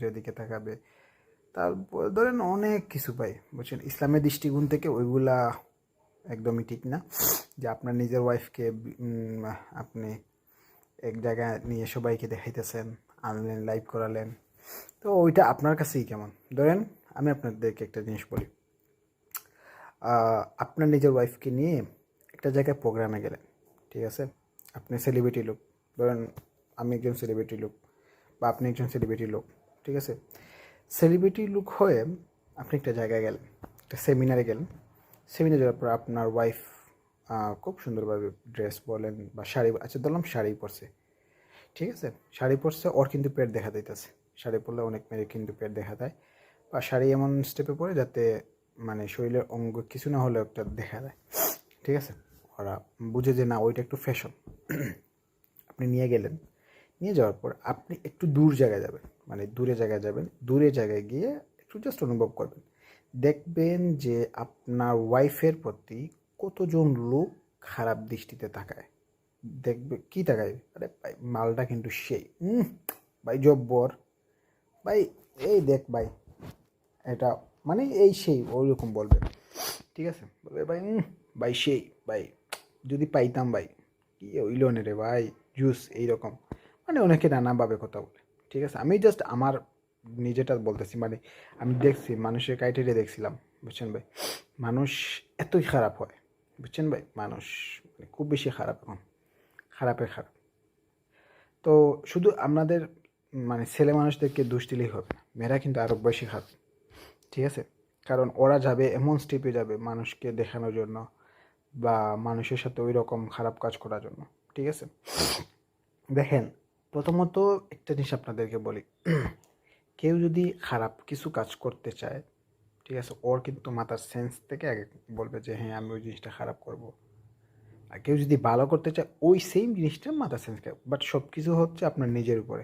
যেদিকে তাকাবে, তারপর ধরেন অনেক কিছু পাই, বুঝছেন। ইসলামের দৃষ্টিকোণ থেকে ওইগুলা একদমই ঠিক না, যে আপনার নিজের ওয়াইফকে আপনি এক জায়গায় নিয়ে সবাইকে দেখাইতেছেন, আনলেন, লাইভ করালেন, তো ওইটা আপনার কাছেই কেমন। ধরেন আমি আপনাদেরকে একটা জিনিস বলি, আপনার নিজের ওয়াইফকে নিয়ে একটা জায়গায় প্রোগ্রামে গেলেন, ঠিক আছে, আপনি সেলিব্রিটি লোক, ধরেন আমি একজন সেলিব্রিটি লোক বা আপনি একজন সেলিব্রিটি লোক, ঠিক আছে, সেলিব্রিটি লোক হয়ে আপনি একটা জায়গায় গেলেন, একটা সেমিনারে গেলেন, সেমিনারে যাওয়ার পর আপনার ওয়াইফ খুব সুন্দরভাবে ড্রেস বলেন বা শাড়ি, আচ্ছা ধরলাম শাড়ি পরছে, ঠিক আছে, শাড়ি পরছে, ওর কিন্তু পেট দেখা যাইতেছে, শাড়ি পরলে অনেক মেয়ের কিন্তু পেট দেখা দেয়, বা শাড়ি এমন স্টেপে পরে যাতে মানে শরীরের অঙ্গ কিছু না হলেও একটা দেখা যায়, ঠিক আছে, ওরা বুঝে যে না ওইটা একটু ফ্যাশন। আপনি নিয়ে গেলেন, নিয়ে যাওয়ার পর আপনি একটু দূর জায়গায় যাবেন, মানে দূরে জায়গায় যাবেন, দূরে জায়গায় গিয়ে একটু জাস্ট অনুভব করবেন, দেখবেন যে আপনার ওয়াইফের প্রতি কতজন লোক খারাপ দৃষ্টিতে তাকায়। দেখবে কি তাকায়, আরে ভাই মালটা কিন্তু সেই ভাই জব্বর, ভাই এই দেখ ভাই এটা, মানে এই সেই ওই রকম বলবে, ঠিক আছে, বলবে ভাই ভাই সেই ভাই, যদি পাইতাম ভাই, কি হইল নে রে ভাই, জুস এইরকম, মানে অনেকে নানাভাবে কথা বলে, ঠিক আছে। আমি জাস্ট আমার নিজেটা বলতেছি, মানে আমি দেখছি মানুষের ক্রাইটেরিয়া দেখছিলাম, বুঝছেন ভাই, মানুষ এতই খারাপ হয়, বুঝছেন ভাই, মানুষ মানে খুব বেশি খারাপ এখন, খারাপে খারাপ। তো শুধু আপনাদের মানে ছেলে মানুষদেরকে দোষ দিলেই হবে না, মেয়েরা কিন্তু আরও বেশি খারাপ, ঠিক আছে, কারণ ওরা যাবে এমন স্টেপে যাবে মানুষকে দেখানোর জন্য বা মানুষের সাথে ওই রকম খারাপ কাজ করার জন্য, ঠিক আছে। দেখেন, প্রথমত একটা জিনিস আপনাদেরকে বলি, কেউ যদি খারাপ কিছু কাজ করতে চায়, ঠিক আছে, ওর কিন্তু মাথার সেন্স থেকে আগে বলবে যে হ্যাঁ আমি ওই জিনিসটা খারাপ করব। আর কেউ যদি ভালো করতে চায় ওই সেম জিনিসটা মাথার সেন্স, বাট সব কিছু হচ্ছে আপনার নিজের উপরে,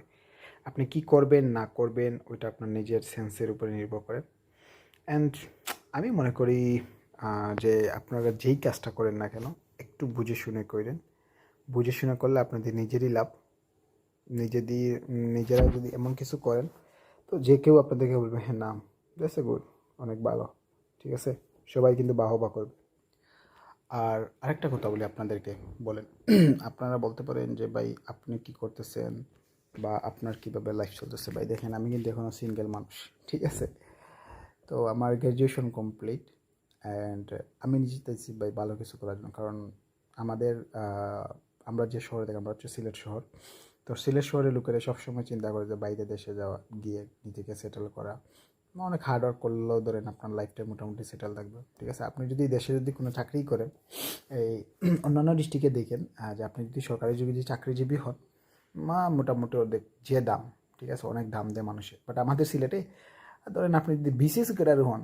আপনি কি করবেন না করবেন ওইটা আপনার নিজের সেন্সের উপরে নির্ভর করে। অ্যান্ড আমি মনে করি যে আপনারা যেই কাজটা করেন না কেন একটু বুঝে শুনে করেন, বুঝে শুনে করলে আপনাদের নিজেরই লাভ, নিজেদের নিজেরা যদি এমন কিছু করেন তো যে কেউ আপনাদেরকে বলবে হ্যাঁ নাম দ্যাটস এ গুড, অনেক ভালো, ঠিক আছে, সবাই কিন্তু বাহবা করবে। আর আরেকটা কথা বলি আপনাদেরকে, বলেন আপনারা বলতে পারেন যে ভাই আপনি কি করতেছেন বা আপনার কীভাবে লাইফ চলতেছে। ভাই দেখেন আমি কিন্তু এখনও সিঙ্গেল মানুষ, ঠিক আছে, তো আমার গ্র্যাজুয়েশন কমপ্লিট, অ্যান্ড আমি নিজে চাইছি ভাই ভালো কিছু করার জন্য, কারণ আমাদের আমরা যে শহরে থাকি, আমরা হচ্ছে সিলেট শহর, তো সিলেট শহরের লোকেরা সবসময় চিন্তা করে যে বাইরে দেশে যাওয়া, গিয়ে নিজেকে সেটেল করা, অনেক হার্ডওয়ার্ক করলেও ধরেন আপনার লাইফটা মোটামুটি সেটেল থাকবে, ঠিক আছে। আপনি যদি দেশে যদি কোনো চাকরি করেন, এই অন্যান্য ডিস্ট্রিক্টে দেখেন যে আপনি যদি সরকারি যদি চাকরিজীবী হন, মোটামুটি ওদের যে দাম, ঠিক আছে, অনেক দাম দেয় মানুষের, বাট আমাদের সিলেটে ধরেন আপনি যদি বিসিএস ক্যাডার হন,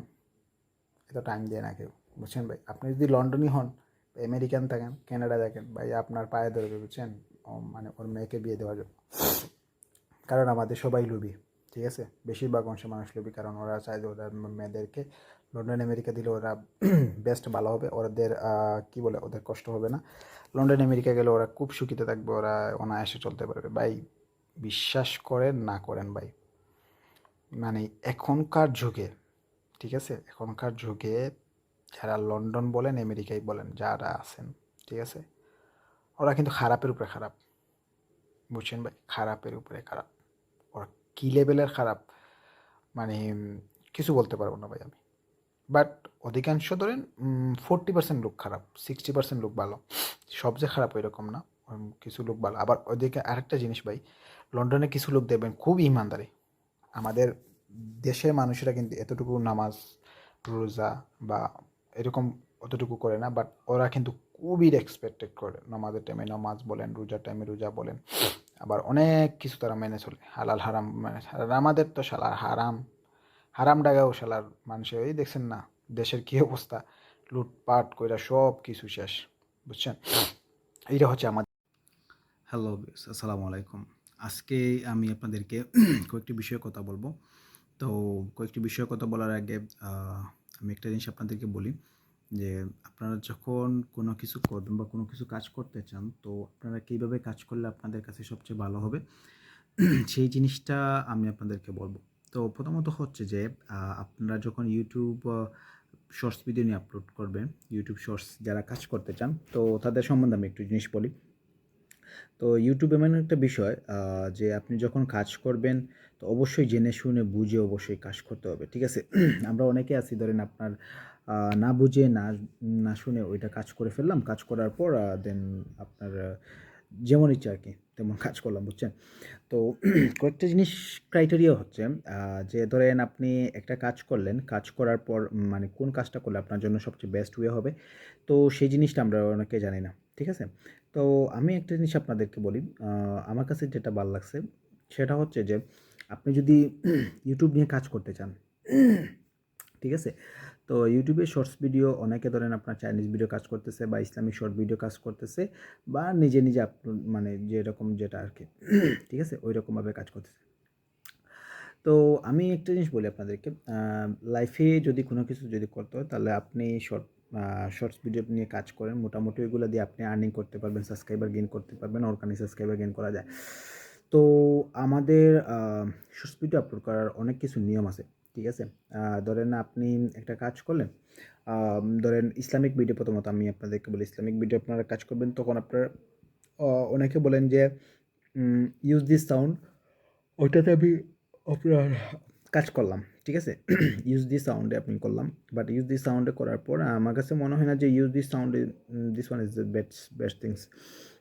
এত টাইম দেয় না কেউ, বুঝছেন ভাই। আপনি যদি লন্ডনই হন, আমেরিকান থাকেন, কানাডা দেখেন, ভাই আপনার পায়ে ধরবে, বুঝছেন, মানে ওর মেয়েকে বিয়ে দেওয়ার জন্য, কারণ আমাদের সবাই লোভী, ঠিক আছে, বেশিরভাগ অংশে মানুষ লোভী, কারণ ওরা চায় যে ওদের মেয়েদেরকে লন্ডন আমেরিকা দিলে ওরা বেস্ট ভালো হবে, ওদের কী বলে ওদের কষ্ট হবে না, লন্ডন আমেরিকা গেলে ওরা খুব সুখীতে থাকবে, ওরা অনায়াসে চলতে পারবে। ভাই বিশ্বাস করেন না করেন ভাই, মানে এখনকার যুগে, ঠিক আছে, এখনকার যুগে যারা লন্ডন বলেন আমেরিকাই বলেন যারা আছেন, ঠিক আছে, ওরা কিন্তু খারাপের উপরে খারাপ, বুঝছেন ভাই, খারাপের উপরে খারাপ, ওরা কী লেভেলের খারাপ, মানে কিছু বলতে পারবো না ভাই আমি। বাট অধিকাংশ ধরেন 40% লোক খারাপ, 60% লোক ভালো, সব যে খারাপ ওই রকম না, কিছু লোক ভালো। আবার ওদিকে আরেকটা জিনিস ভাই, লন্ডনে কিছু লোক দেখবেন খুব ইমানদারি, আমাদের দেশের মানুষেরা কিন্তু এতটুকু নামাজ রোজা বা এরকম অতটুকু করে না, বাট ওরা কিন্তু খুবই রেসপেক্টেড করে, নামাজের টাইমে নামাজ বলেন, রোজার টাইমে রোজা বলেন, আবার অনেক কিছু তারা মেনে চলে, হালাল হারাম মানে, আর আমাদের তো শালার হারাম, হারাম ডাগাও শালার মানুষের, ওই দেখছেন না দেশের কী অবস্থা, লুটপাট কইরা সব কিছু শেষ, বুঝছেন, এইটা হচ্ছে আমাদের। হ্যালো আসসালামু আলাইকুম। আজকে আমি আপনাদেরকে কয়েকটি বিষয়ে কথা বলবো। তো কয়েকটি বিষয়ে কথা বলার আগে আমি একটা জিনিস আপনাদেরকে বলি যে আপনারা যখন কোনো কিছু করবেন বা কোনো কিছু কাজ করতে চান, তো আপনারা কীভাবে কাজ করলে আপনাদের কাছে সবচেয়ে ভালো হবে সেই জিনিসটা আমি আপনাদেরকে বলবো। তো প্রথমত হচ্ছে যে আপনারা যখন ইউটিউব শর্টস ভিডিও নিয়ে আপলোড করবেন, ইউটিউব শর্টস যারা কাজ করতে চান, তো তাদের সম্বন্ধে আমি একটু জিনিস বলি। তো ইউটিউব এমন একটা বিষয় যে আপনি যখন কাজ করবেন তো অবশ্যই জেনে শুনে বুঝে অবশ্যই কাজ করতে হবে, ঠিক আছে? আমরা অনেকে আছি, ধরেন আপনার না বুঝে না শুনে ওইটা কাজ করে ফেললাম, কাজ করার পর দেন আপনার যেমন ইচ্ছা আর কি তেমন কাজ করলাম, বুঝছেন? তো কয়েকটা জিনিস ক্রাইটেরিয়া হচ্ছে যে ধরেন আপনি একটা কাজ করলেন, কাজ করার পর মানে কোন কাজটা করলে আপনার জন্য সবচেয়ে বেস্ট ওয়ে হবে, তো সেই জিনিসটা আমরা অনেকে জানি না, ঠিক আছে? তো আমি একটা জিনিস আপনাদেরকে বলি, আমার কাছে যেটা ভালো লাগছে সেটা হচ্ছে যে আপনি যদি ইউটিউব নিয়ে কাজ করতে চান, ঠিক আছে? তো ইউটিউবে শর্টস ভিডিও অনেকে ধরেন আপনার চাইনিজ ভিডিও কাজ করতেছে বা ইসলামিক শর্ট ভিডিও কাজ করতেছে বা নিজে নিজে মানে যেরকম যেটা আর কি, ঠিক আছে, ওই রকমভাবে কাজ করতেছে। তো আমি একটা জিনিস বলি আপনাদেরকে, লাইফে যদি কোনো কিছু যদি করতে হয় তাহলে আপনি শর্টস ভিডিও নিয়ে কাজ করেন, মোটামুটি ওইগুলো দিয়ে আপনি আর্নিং করতে পারবেন, সাবস্ক্রাইবার গেইন করতে পারবেন, অর্গানিক সাবস্ক্রাইবার গেইন করা যায়। তো আমাদের শর্টস ভিডিও আপলোড করার অনেক কিছু নিয়ম আছে, ঠিক আছে? ধরেন আপনি একটা কাজ করলেন, ধরেন ইসলামিক ভিডিও, প্রথমত আমি আপনাদেরকে বলি, ইসলামিক ভিডিও আপনারা কাজ করবেন তখন আপনার অনেকে বলেন যে ইউজ দিস সাউন্ড, ওইটাতে আমি আপনার কাজ করলাম, ঠিক আছে? ইউজ দিস সাউন্ডে আপনি করলাম, বাট ইউজ দিস সাউন্ডে করার পর আমার কাছে মনে হয় না যে ইউজ দিস সাউন্ডে, this one is the best things,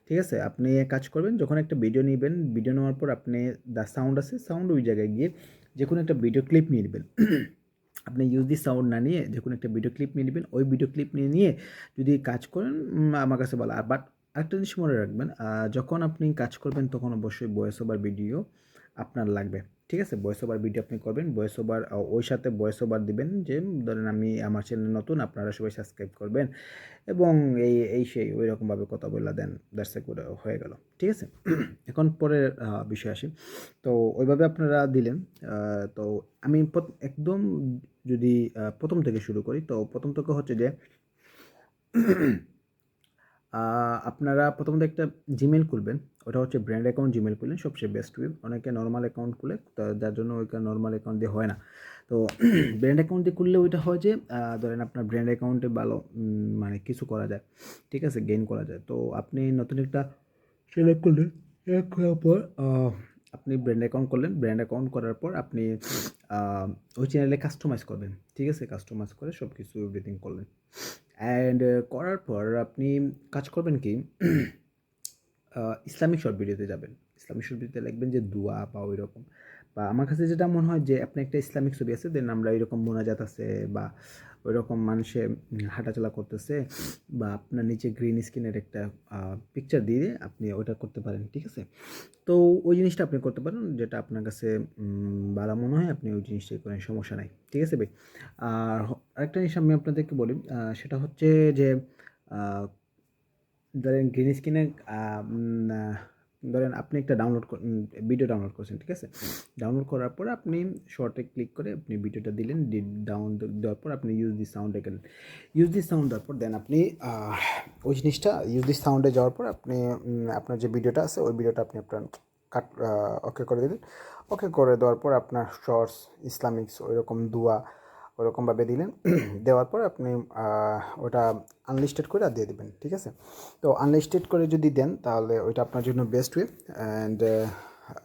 ঠিক আছে? আপনি কাজ করবেন যখন একটা ভিডিও নেবেন, ভিডিও নেওয়ার পর আপনি দ্য সাউন্ড আছে, সাউন্ড ওই জায়গায় গিয়ে যে কোনো একটা ভিডিও ক্লিপ নিয়ে নেবেন। আপনি ইউজ দিস সাউন্ড না নিয়ে যে কোনো একটা ভিডিও ক্লিপ নিয়ে নেবেন, ওই ভিডিও ক্লিপ নিয়ে যদি কাজ করেন, আমার কাছে বলা। বাট আরেকটা জিনিস মনে রাখবেন, যখন আপনি কাজ করবেন তখন অবশ্যই ভয়েস ওভার ভিডিও আপনার লাগবে, ঠিক আছে? ভয়েস ওভার ভিডিও আপনি করবেন, ভয়েস ওভার ওই সাথে ভয়েস ওভার দিবেন যে ধরেন আমি আমার চ্যানেল নতুন, আপনারা সবাই সাবস্ক্রাইব করবেন এবং এই সেই ওই রকমভাবে কথা বলে দেন, দ্যাটস এ গুড, হয়ে গেল, ঠিক আছে? এখন পরের বিষয় আসি। তো ওইভাবে আপনারা দিলেন। তো আমি একদম যদি প্রথম থেকে শুরু করি, তো প্রথম থেকে হচ্ছে যে আপনারা প্রথমত একটা জিমেল খুলবেন, ওটা হচ্ছে ব্র্যান্ড অ্যাকাউন্ট। জিমেল খুললেন সবচেয়ে বেস্ট ওয়ে। অনেকে নর্মাল অ্যাকাউন্ট খুলে, তো যার জন্য ওইটা নর্মাল অ্যাকাউন্ট দিয়ে হয় না। তো ব্র্যান্ড অ্যাকাউন্ট দিয়ে খুললে ওইটা হয় যে ধরেন আপনার ব্র্যান্ড অ্যাকাউন্টে ভালো মানে কিছু করা যায়, ঠিক আছে, গেইন করা যায়। তো আপনি নতুন একটা সিলেক্ট করলেন, সিলেক্ট করার পর আপনি ব্র্যান্ড অ্যাকাউন্ট করলেন, ব্র্যান্ড অ্যাকাউন্ট করার পর আপনি ওই চ্যানেলে কাস্টমাইজ করবেন, ঠিক আছে? কাস্টমাইজ করে সব কিছু এভরিথিং করলেন, অ্যান্ড করার পর আপনি কাজ করবেন কি, ইসলামিক শর্ট ভিডিওতে যাবেন। ইসলামিক শর্ট ভিডিওতে লিখবেন যে দোয়া বা ওই রকম, বা আমার কাছে যেটা মনে হয় যে আপনি একটা ইসলামিক ছবি আছে, দেন আমরা এরকম মোনাজাত আছে বা ওই রকম মানুষে হাঁটাচলা করতেছে বা আপনার নিচে গ্রিন স্ক্রিনের একটা পিকচার দিয়ে আপনি ওটা করতে পারেন, ঠিক আছে? তো ওই জিনিসটা আপনি করতে পারেন, যেটা আপনার কাছে ভালো মনে হয় আপনি ওই জিনিসটাই করেন, সমস্যা নাই, ঠিক আছে ভাই? আর আরেকটা জিনিস আমি আপনাদেরকে বলি, সেটা হচ্ছে যে ধরেন গ্রিন স্ক্রিনে ধরেন আপনি একটা ভিডিও ডাউনলোড করছেন, ঠিক আছে? ডাউনলোড করার পর আপনি শর্টে ক্লিক করে আপনি ভিডিওটা দিলেন, ডাউন দেওয়ার পর আপনি ইউজ দিস সাউন্ডে গেলেন, ইউজ দিস সাউন্ড দেওয়ার পর দেন আপনি ওই জিনিসটা ইউজ দিস সাউন্ডে যাওয়ার পর আপনি আপনার যে ভিডিওটা আছে ওই ভিডিওটা আপনি আপনার কাট ওকে করে দিলেন। ওকে করে দেওয়ার পর আপনার শর্টস, ইসলামিক্স ওইরকম দোয়া ওরকমভাবে দিলেন। দেওয়ার পর আপনি ওটা আনলিস্টেড করে দিয়ে দেবেন, ঠিক আছে? তো আনলিস্টেড করে যদি দেন তাহলে ওইটা আপনার জন্য বেস্ট ওয়ে। অ্যান্ড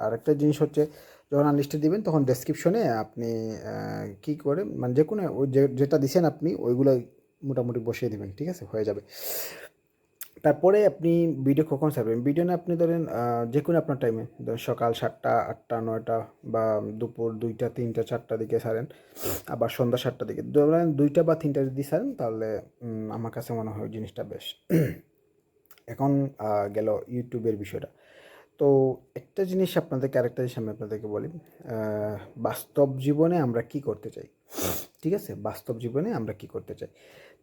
আরেকটা জিনিস হচ্ছে, যখন আনলিস্টেড দিবেন তখন ডেসক্রিপশনে আপনি কী করে মানে যে কোনো ওই যেটা দিছেন আপনি ওইগুলো মোটামুটি বসিয়ে দেবেন, ঠিক আছে? হয়ে যাবে। তারপরে আপনি ভিডিও কখন ছাড়বেন? ভিডিও না আপনি ধরেন যে কোনো আপনার টাইমে, ধরেন সকাল 7টা, 8টা, 9টা বা দুপুর 2টা, 3টা, 4টার দিকে ছাড়েন, আবার সন্ধ্যা 7টার দিকে। ধরেন 2টা বা 3টা যদি ছাড়েন তাহলে আমার কাছে মনে হয় ওই জিনিসটা বেশ। এখন গেল ইউটিউবের বিষয়টা। তো একটা জিনিস আপনাদেরকে, আরেকটা জিনিস আমি আপনাদেরকে বলি, বাস্তব জীবনে আমরা কি করতে চাই, ঠিক আছে? বাস্তব জীবনে আমরা কি করতে চাই,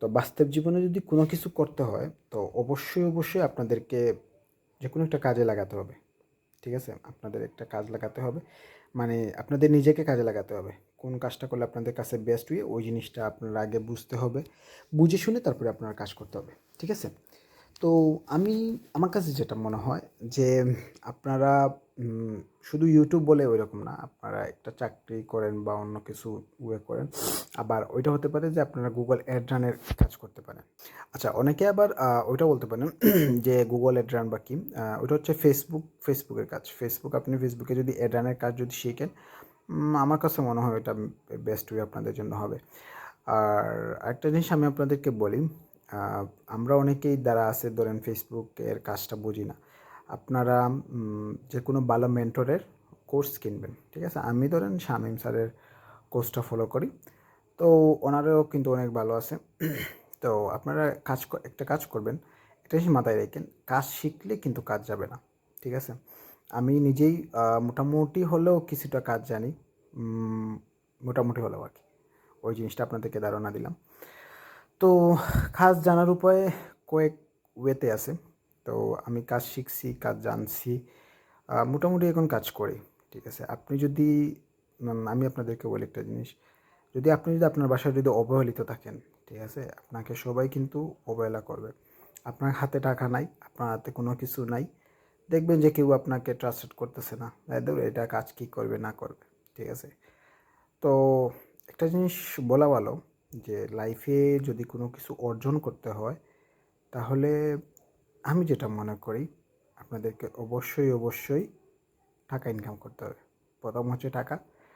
তো বাস্তব জীবনে যদি কোনো কিছু করতে হয় তো অবশ্যই আপনাদেরকে যে কোনো একটা কাজে লাগাতে হবে, ঠিক আছে? আপনাদের একটা কাজ লাগাতে হবে, মানে আপনাদের নিজেকে কাজে লাগাতে হবে। কোন কাজটা করলে আপনাদের কাছে বেস্ট ওয়ে ওই জিনিসটা আপনার আগে বুঝতে হবে, বুঝে শুনে তারপরে আপনার কাজ করতে হবে, ঠিক আছে? তো আমি আমার কাছে যেটা মনে হয় যে আপনারা শুধু ইউটিউব বলে ওইরকম না, আপনারা একটা চাকরি করেন বা অন্য কিছু করেন, আবার ওইটা হতে পারে যে আপনারা গুগল অ্যাড রানের কাজ করতে পারেন। আচ্ছা, অনেকে আবার ওইটা বলতে পারেন যে গুগল অ্যাড রান বা কি, ওইটা হচ্ছে ফেসবুকের কাজ। আপনি ফেসবুকে যদি অ্যাড রানের কাজ যদি শিখেন, আমার কাছে মনে হয় এটা বেস্ট ওয়ে আপনাদের জন্য হবে। আর আরেকটা জিনিস আমি আপনাদেরকে বলি, আহ, আমরা অনেকেই দ্বারা আছে ধরেন ফেসবুকের কাজটা বুঝি না। আপনারা যে কোনো ভালো মেন্টরের কোর্স কিনবেন, ঠিক আছে? আমি ধরেন শামীম স্যারের কোর্সটা ফলো করি, তো ওনারও কিন্তু অনেক ভালো আছে। তো আপনারা একটা কাজ করবেন, একটা জিনিস মাথায় রাখেন, কাজ শিখলে কিন্তু কাজ যাবে না, ঠিক আছে? আমি নিজেই মোটামুটি হলেও কিছুটা কাজ জানি, উম, মোটামুটি হলেও আর কি, ওই জিনিসটা আপনাদেরকে ধারণা দিলাম। তো কাজ জানার উপায় কয়েক ওয়েতে আছে। তো আমি কাজ শিখছি, কাজ জানছি, মোটামুটি এখন কাজ করি, ঠিক আছে? আপনি যদি আমি আপনাদেরকে বলি একটা জিনিস, যদি আপনার বাসায় যদি অবহেলিত থাকেন, ঠিক আছে, আপনাকে সবাই কিন্তু অবহেলা করবে। আপনার হাতে টাকা নাই, আপনার হাতে কোনো কিছু নাই, দেখবেন যে কেউ আপনাকে ট্রাস্টেড করতেছে না, ধরো এটা কাজ কী করবে না করবে, ঠিক আছে? তো একটা জিনিস বলা ভালো, যে লাইফে যদি কোনো কিছু অর্জন করতে হয়, তাহলে আমি যেটা মনে করি, আপনাদেরকে অবশ্যই টাকা ইনকাম করতে হবে। প্রথম হচ্ছে টাকা,